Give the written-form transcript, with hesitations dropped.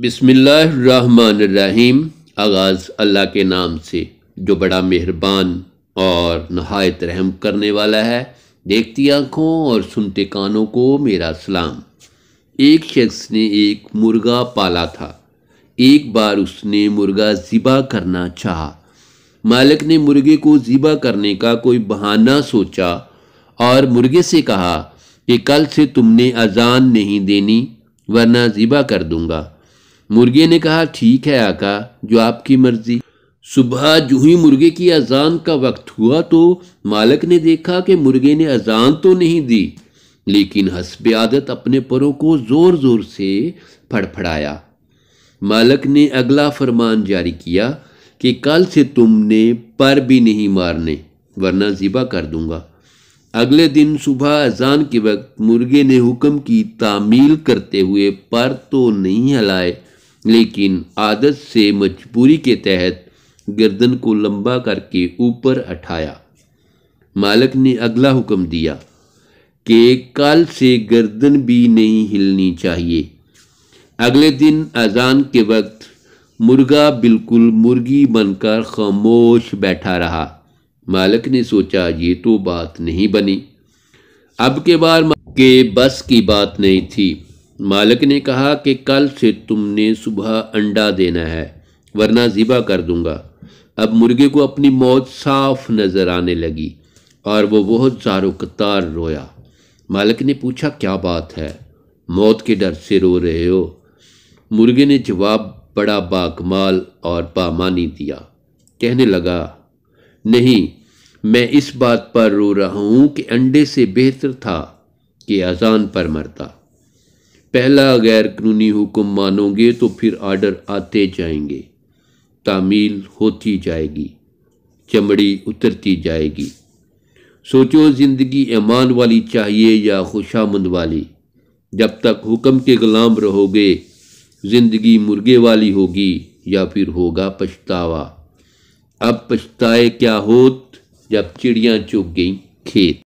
بسم اللہ الرحمن الرحیم۔ آغاز اللہ کے نام سے جو بڑا مہربان اور نہایت رحم کرنے والا ہے۔ دیکھتی آنکھوں اور سنتے کانوں کو میرا سلام۔ ایک شخص نے ایک مرغا پالا تھا۔ ایک بار اس نے مرغا ذبح کرنا چاہا۔ مالک نے مرغے کو ذبح کرنے کا کوئی بہانہ سوچا اور مرغے سے کہا کہ کل سے تم نے اذان نہیں دینی ورنہ ذبح کر دوں گا۔ مرغے نے کہا ٹھیک ہے آقا، جو آپ کی مرضی۔ صبح جو ہی مرغے کی اذان کا وقت ہوا تو مالک نے دیکھا کہ مرغے نے اذان تو نہیں دی، لیکن حسب عادت اپنے پروں کو زور زور سے پھڑپھڑایا۔ مالک نے اگلا فرمان جاری کیا کہ کل سے تم نے پر بھی نہیں مارنے ورنہ ذبح کر دوں گا۔ اگلے دن صبح اذان کے وقت مرغے نے حکم کی تعمیل کرتے ہوئے پر تو نہیں ہلائے، لیکن عادت سے مجبوری کے تحت گردن کو لمبا کر کے اوپر اٹھایا۔ مالک نے اگلا حکم دیا کہ کل سے گردن بھی نہیں ہلنی چاہیے۔ اگلے دن اذان کے وقت مرغا بالکل مرغی بن کر خاموش بیٹھا رہا۔ مالک نے سوچا یہ تو بات نہیں بنی۔ اب کے بار کے بس کی بات نہیں تھی۔ مالک نے کہا کہ کل سے تم نے صبح انڈا دینا ہے ورنہ ذبح کر دوں گا۔ اب مرغے کو اپنی موت صاف نظر آنے لگی اور وہ بہت زار و قطار رویا۔ مالک نے پوچھا کیا بات ہے، موت کے ڈر سے رو رہے ہو؟ مرغے نے جواب بڑا باکمال اور بامانی دیا۔ کہنے لگا نہیں، میں اس بات پر رو رہا ہوں کہ انڈے سے بہتر تھا کہ اذان پر مرتا۔ پہلا غیر قانونی حکم مانو گے تو پھر آرڈر آتے جائیں گے، تعمیل ہوتی جائے گی، چمڑی اترتی جائے گی۔ سوچو زندگی ایمان والی چاہیے یا خوشامند والی؟ جب تک حکم کے غلام رہو گے زندگی مرغے والی ہوگی یا پھر ہوگا پچھتاوا۔ اب پچھتائے کیا ہوت جب چڑیاں چگ گئیں کھیت۔